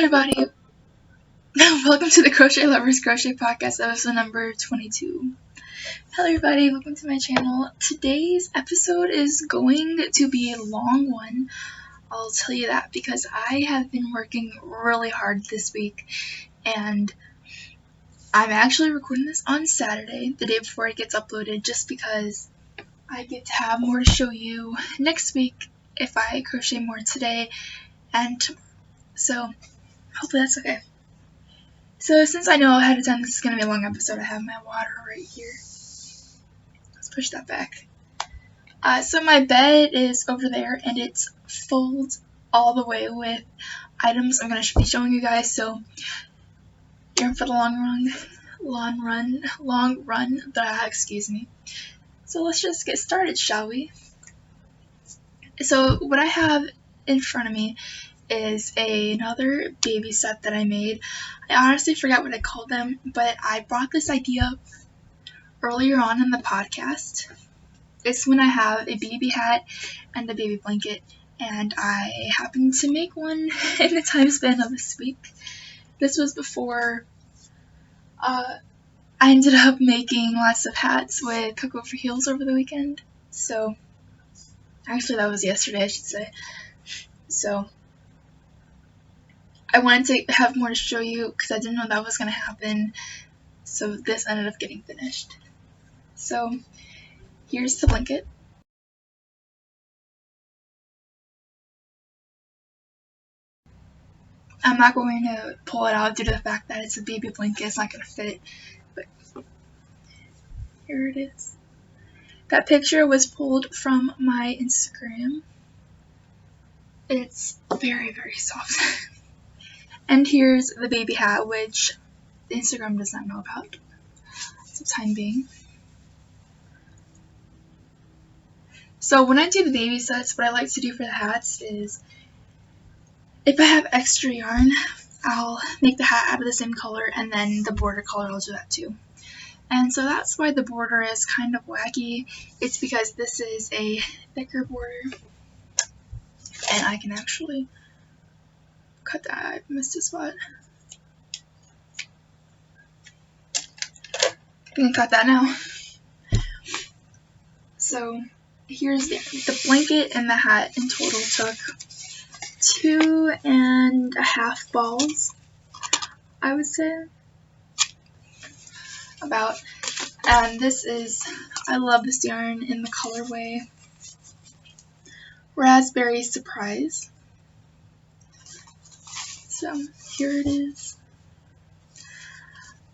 everybody. Welcome to the Crochet Lovers Crochet Podcast, episode number 22. Hello everybody, welcome to my channel. Today's episode is going to be a long one. I'll tell you that because I have been working really hard this week, and I'm actually recording this on Saturday, the day before it gets uploaded, just because I get to have more to show you next week if I crochet more today and tomorrow. So hopefully that's okay. So since I know ahead of time this is going to be a long episode, I have my water right here. Let's push that back. So my bed is over there and it's full all the way with items I'm going to be showing you guys. So you're in for the long run, excuse me. So let's just get started, shall we? So what I have in front of me is another baby set that I made. I honestly forgot what I called them, but I brought this idea up earlier on in the podcast. It's when I have a baby hat and a baby blanket, and I happened to make one in the time span of this week. This was before I ended up making lots of hats with Cook Over Heels over the weekend. So, actually that was yesterday, I should say. So, I wanted to have more to show you because I didn't know that was going to happen, so this ended up getting finished. So here's the blanket. I'm not going to pull it out due to the fact that it's a baby blanket, it's not going to fit, but here it is. That picture was pulled from my Instagram. It's very, very soft. And here's the baby hat, which Instagram does not know about for the time being. So when I do the baby sets, what I like to do for the hats is, if I have extra yarn, I'll make the hat out of the same color, and then the border color I'll do that too. And so that's why the border is kind of wacky. It's because this is a thicker border, and I can actually cut that. I missed a spot. I can cut that now. So here's the blanket and the hat in total took 2.5 balls, I would say. About. And this is, I love this yarn in the colorway Raspberry Surprise. So here it is.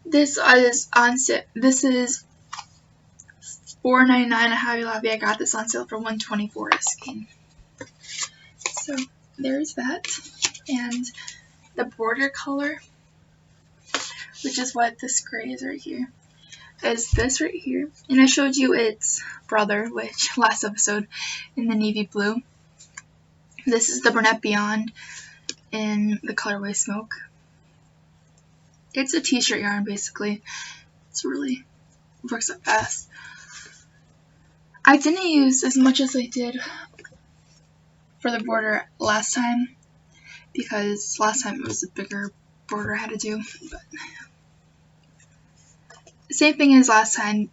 This is on sale. This is $4.99 at Hobby Lobby. I got this on sale for $124 a skein. So there's that. And the border color, which is what this gray is right here, is this right here. And I showed you its brother, which last episode, in the navy blue. This is the Brunette Beyond in the colorway Smoke. It's a t-shirt yarn basically. It's really works up fast. I didn't use as much as I did for the border last time because last time it was a bigger border I had to do. But same thing as last time.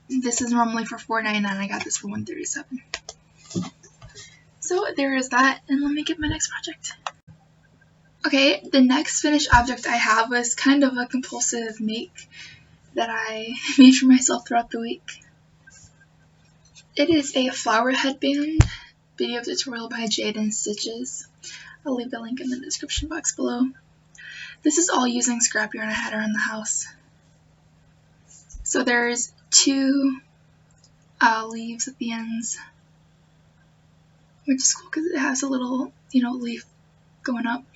This is normally for $4.99. I got this for $137. So there is that, and let me get my next project. Okay, the next finished object I have was kind of a compulsive make that I made for myself throughout the week. It is a flower headband video tutorial by Jayda InStitches. I'll leave the link in the description box below. This is all using scrap yarn I had around the house. So there's 2 leaves at the ends, which is cool because it has a little, leaf going up.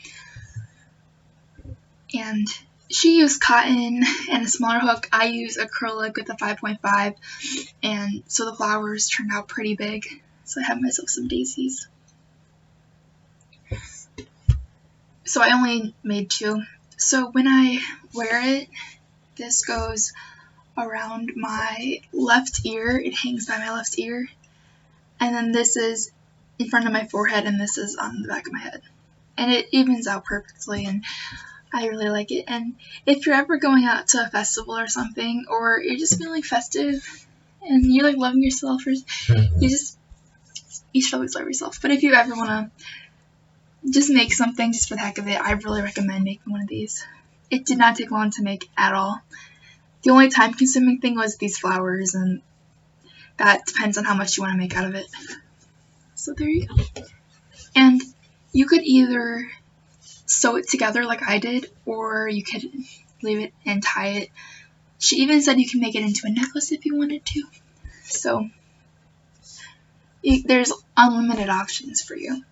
And she used cotton and a smaller hook. I use acrylic with a 5.5, and so the flowers turned out pretty big. So I have myself some daisies. So I only made 2. So when I wear it, this goes around my left ear. It hangs by my left ear. And then this is in front of my forehead, and this is on the back of my head. and it evens out perfectly, and I really like it. And if you're ever going out to a festival or something, or you're just feeling festive and you're like loving yourself, or you should always love yourself. But if you ever want to just make something just for the heck of it, I really recommend making one of these. It did not take long to make at all. The only time consuming thing was these flowers, and that depends on how much you want to make out of it. So there you go. And you could either sew it together like I did, or you could leave it and tie it. She even said you can make it into a necklace if you wanted to. So there's unlimited options for you.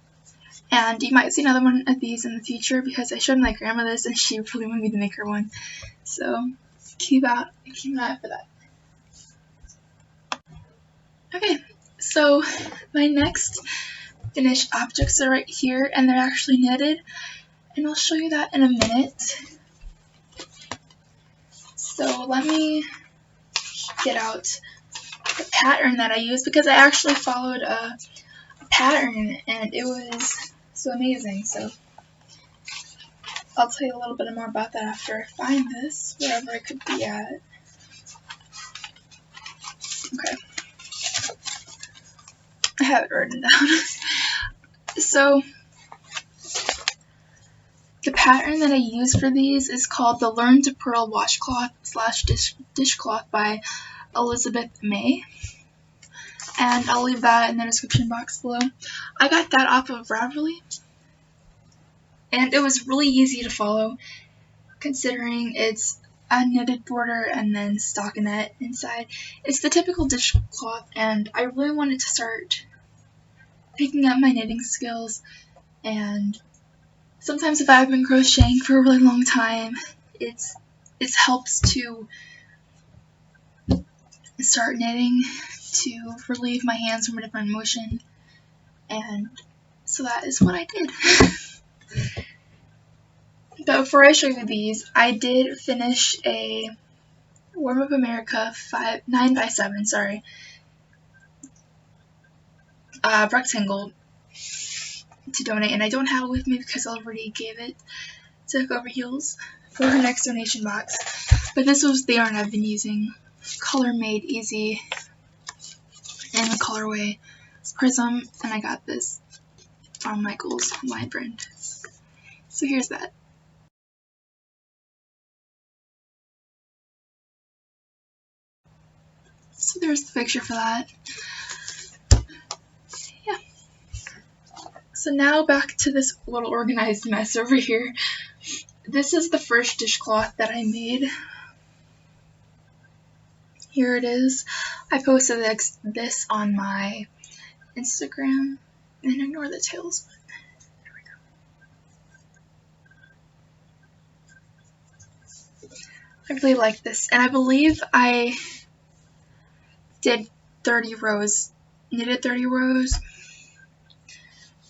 And you might see another one of these in the future, because I showed my grandma this and she really wanted me to make her one. So keep an eye out for that. Okay, so my next finished objects are right here, and they're actually knitted, and I'll show you that in a minute. So let me get out the pattern that I used, because I actually followed a pattern and it was so amazing. So I'll tell you a little bit more about that after I find this, wherever it could be at. Okay. I have it written down. So the pattern that I use for these is called the Learn to Purl Washcloth / Dishcloth by Elizabeth May. And I'll leave that in the description box below. I got that off of Ravelry, and it was really easy to follow, considering it's a knitted border and then stockinette inside. It's the typical dishcloth, and I really wanted to start picking up my knitting skills. And sometimes if I've been crocheting for a really long time, it helps to start knitting to relieve my hands from a different motion, and so that is what I did. But before I show you these, I did finish a Warm Up America 9x7, rectangle to donate, and I don't have it with me because I already gave it to Hook Over Heels for her next donation box. But this was the yarn I've been using, Color Made Easy, in the colorway Prism, and I got this from Michael's online brand. So here's that. So there's the picture for that. Yeah. So now back to this little organized mess over here. This is the first dishcloth that I made. Here it is. I posted this on my Instagram, and ignore the tails. There we go. I really like this, and I believe I did 30 rows, knitted 30 rows.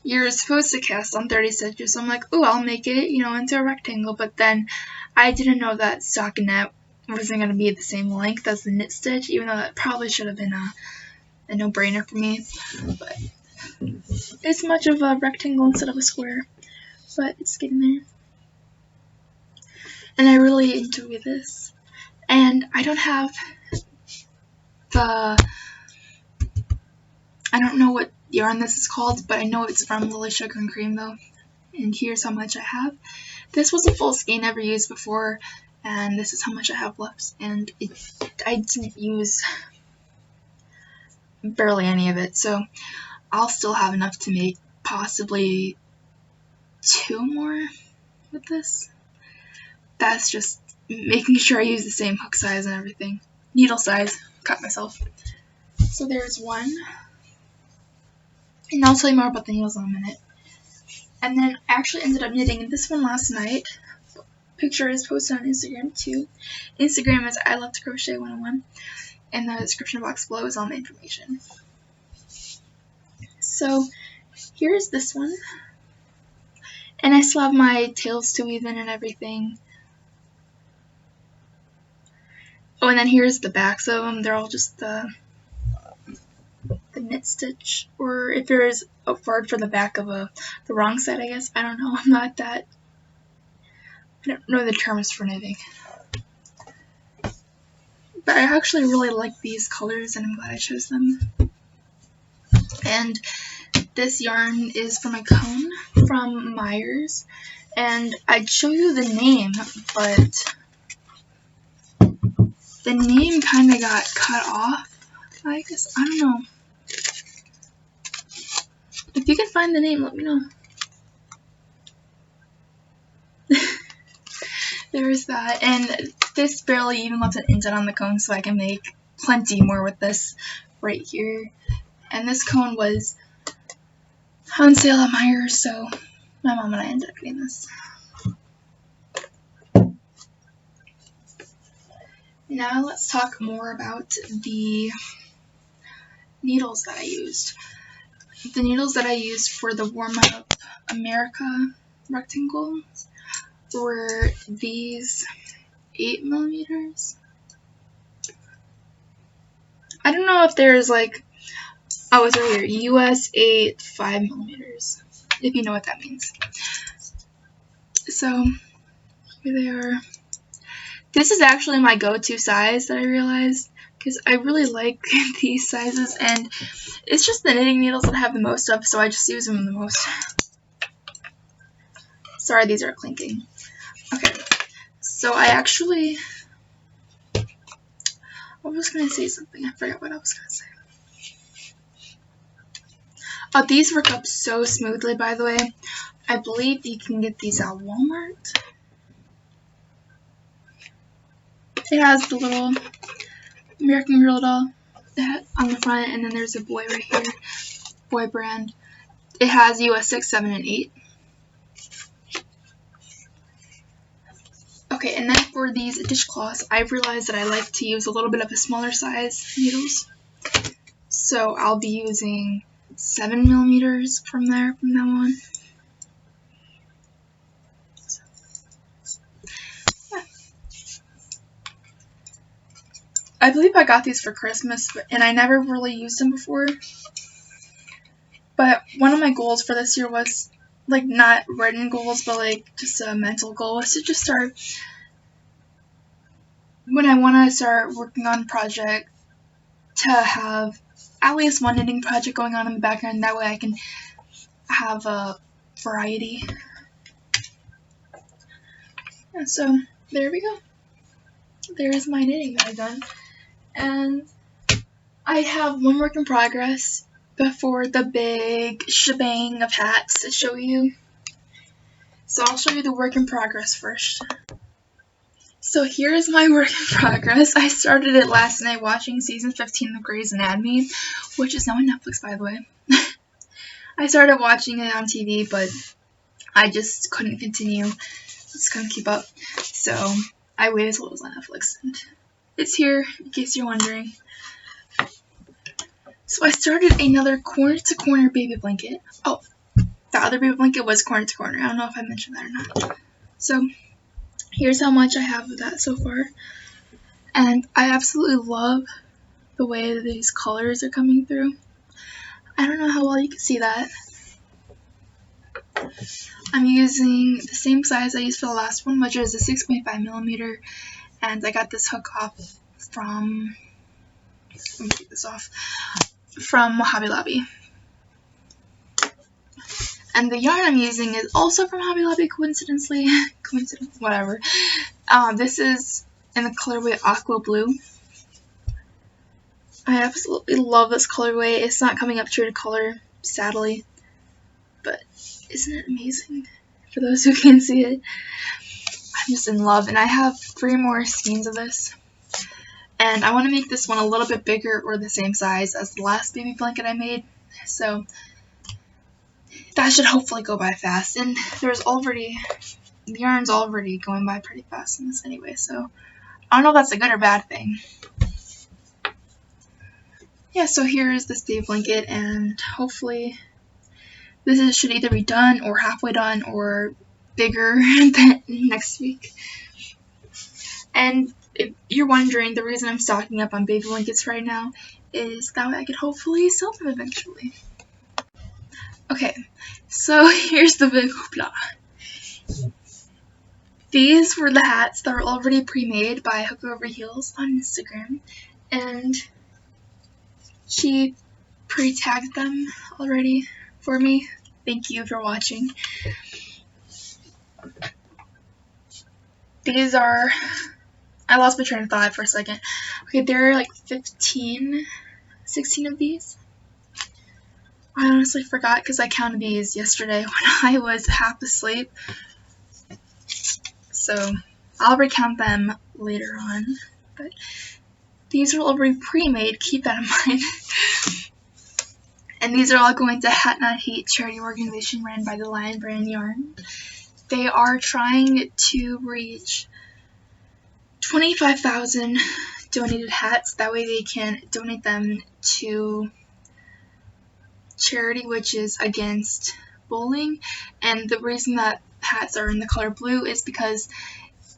You're supposed to cast on 30 stitches, so I'm like, oh, I'll make it, into a rectangle. But then I didn't know that stockinette wasn't going to be the same length as the knit stitch, even though that probably should have been a no-brainer for me. But it's much of a rectangle instead of a square, but it's getting there. And I really enjoy this. And I don't have I don't know what yarn this is called, but I know it's from Lily Sugar and Cream though. And here's how much I have. This was a full skein I never used before, and this is how much I have left. And I didn't use barely any of it, so I'll still have enough to make possibly 2 more with this. That's just making sure I use the same hook size and everything. Needle size. Cut myself. So there's one. And I'll tell you more about the needles in a minute. And then I actually ended up knitting this one last night. Picture is posted on Instagram too. Instagram is I Love to Crochet 101. In the description box below is all my information. So here's this one. And I still have my tails to weave in and everything. Oh, and then here's the backs of them. They're all just the knit stitch, or if there's a word for the back of the wrong side, I guess. I don't know. I don't know the terms for knitting. But I actually really like these colors, and I'm glad I chose them. And this yarn is from a cone from Myers, and I'd show you the name, but the name kind of got cut off, I guess. I don't know. If you can find the name, let me know. There's that, and this barely even left an indent on the cone, so I can make plenty more with this right here. And this cone was on sale at Myers, so my mom and I ended up getting this. Now let's talk more about the needles that I used. The needles that I used for the Warm Up America rectangles were these 8mm. I don't know if there's like, oh, it's right here, US 8 5mm, if you know what that means. So here they are. This is actually my go-to size that I realized, because I really like these sizes, and it's just the knitting needles that I have the most of, so I just use them the most. Sorry, these are clinking. Okay, so I was going to say something. I forgot what I was going to say. Oh, these work up so smoothly, by the way. I believe you can get these at Walmart. It has the little American Girl doll on the front, and then there's a boy right here, boy brand. It has US 6, 7, and 8. Okay, and then for these dishcloths, I've realized that I like to use a little bit of a smaller size needles. So I'll be using 7mm from now on. So, yeah. I believe I got these for Christmas, and I never really used them before. But one of my goals for this year was, like, not written goals, but like just a mental goal, was to just start, when I want to start working on a project, to have at least one knitting project going on in the background. That way I can have a variety. Yeah, so there we go. There's my knitting that I've done. And I have one work in progress before the big shebang of hats to show you. So I'll show you the work in progress first. So here's my work in progress. I started it last night watching season 15 of Grey's Anatomy, which is now on Netflix, by the way. I started watching it on TV, but I just couldn't continue. Just couldn't keep up. So I waited till it was on Netflix, and it's here, in case you're wondering. So I started another corner-to-corner baby blanket. Oh, the other baby blanket was corner-to-corner. I don't know if I mentioned that or not. So here's how much I have of that so far. And I absolutely love the way that these colors are coming through. I don't know how well you can see that. I'm using the same size I used for the last one, which is a 6.5mm. And I got this hook off from, let me take this off, from Hobby Lobby. And the yarn I'm using is also from Hobby Lobby, coincidentally. Whatever. This is in the colorway Aqua Blue. I absolutely love this colorway. It's not coming up true to color, sadly. But isn't it amazing? For those who can't see it. I'm just in love. And I have 3 more skeins of this. And I want to make this one a little bit bigger or the same size as the last baby blanket I made. So that should hopefully go by fast. And the yarn's already going by pretty fast in this anyway. So I don't know if that's a good or bad thing. Yeah, so here's this baby blanket, and hopefully this should either be done or halfway done or bigger than next week. And if you're wondering, the reason I'm stocking up on baby blankets right now is that way I could hopefully sell them eventually. Okay, so here's the big hoopla. These were the hats that were already pre-made by Hook Over Heels on Instagram, and she pre-tagged them already for me. Thank you for watching. These are, I lost my train of thought for a second. Okay, there are like 16 of these. I honestly forgot because I counted these yesterday when I was half asleep. So I'll recount them later on. But these are already pre-made, keep that in mind. And these are all going to Hat Not Hate charity organization ran by the Lion Brand Yarn. They are trying to reach 25,000 donated hats. That way they can donate them to charity, which is against bullying. And the reason that hats are in the color blue is because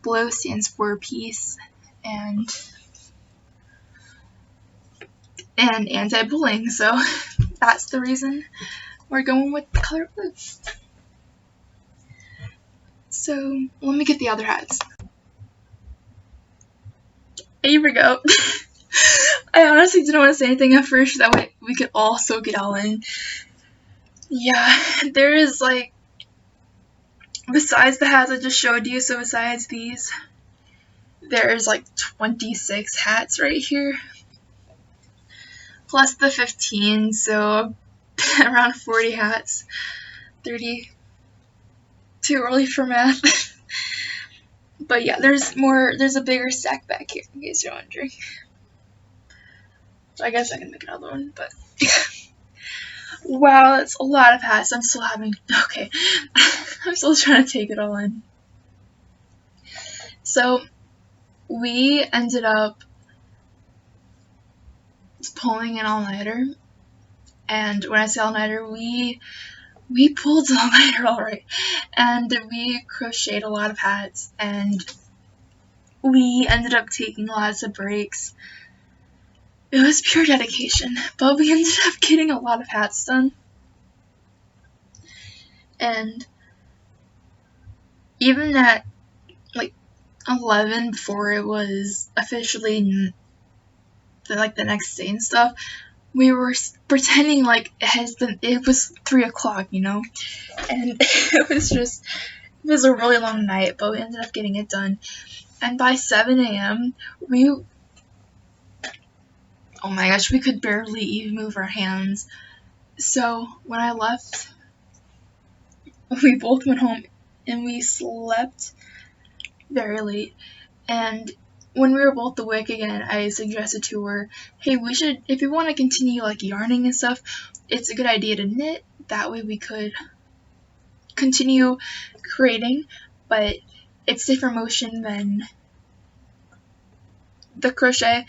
blue stands for peace and anti-bullying. So that's the reason we're going with the color blue. So let me get the other hats. Here we go. I honestly didn't want to say anything at first, that way we could all soak it all in. Yeah, there is like, besides the hats I just showed you, so besides these, there's like 26 hats right here. Plus the 15, so around 40 hats. 30. Too early for math. But yeah, there's a bigger stack back here, in case you're wondering. So I guess I can make another one, but wow, that's a lot of hats. I'm still having, okay, I'm still trying to take it all in. So we ended up pulling an all-nighter, and when I say all-nighter, we pulled an all-nighter alright, and we crocheted a lot of hats, and we ended up taking lots of breaks. It was pure dedication, but we ended up getting a lot of hats done. And even at like 11, before it was officially the next day and stuff, we were pretending like it was 3 o'clock, you know? And it was a really long night, but we ended up getting it done. And by 7 a.m., oh my gosh, we could barely even move our hands. So when I left, we both went home and we slept very late. And when we were both awake again, I suggested to her, hey, if you want to continue like yarning and stuff, it's a good idea to knit. That way we could continue creating, but it's different motion than the crochet,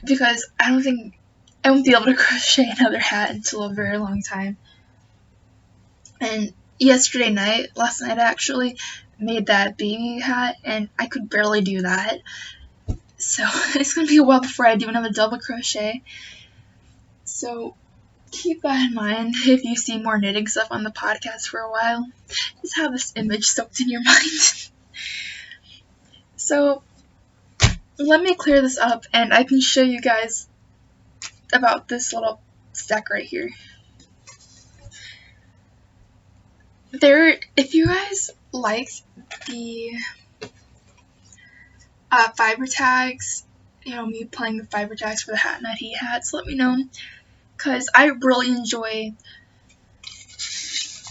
because I won't be able to crochet another hat until a very long time. And last night I actually made that baby hat, and I could barely do that. So it's going to be a while before I do another double crochet. So keep that in mind if you see more knitting stuff on the podcast for a while. Just have this image soaked in your mind. So let me clear this up, and I can show you guys about this little stack right here. If you guys liked the fiber tags, me playing the fiber tags for the Hat Not Hate hats, let me know, because I really enjoy,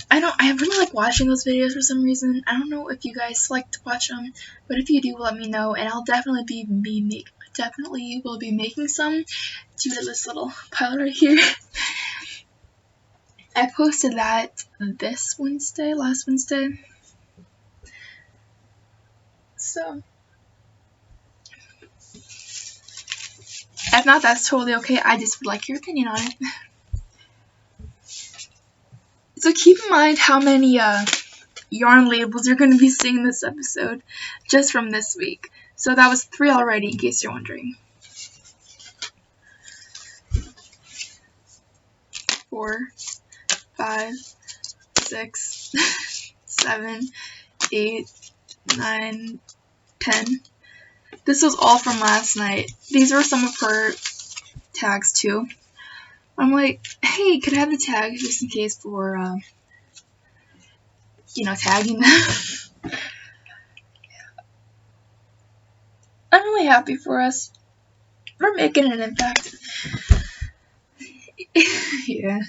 I really like watching those videos for some reason. I don't know if you guys like to watch them, but if you do, let me know, and I'll definitely will be making some due to this little pile right here. I posted that last Wednesday. So if not, that's totally okay. I just would like your opinion on it. So keep in mind how many yarn labels you're going to be seeing in this episode just from this week. So that was 3 already, in case you're wondering. 4, 5, 6, 7, 8, 9, 10. This was all from last night. These were some of her tags too. I'm like, hey, could I have the tags just in case for, you know, tagging them? I'm really happy for us. We're making an impact. Yeah.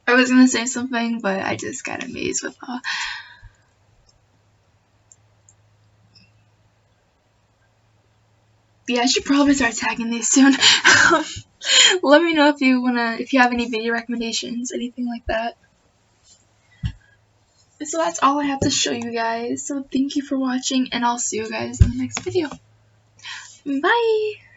I was gonna say something, but I just got amazed with yeah, I should probably start tagging these soon. Let me know if you have any video recommendations, anything like that. So that's all I have to show you guys. So thank you for watching, and I'll see you guys in the next video. Bye!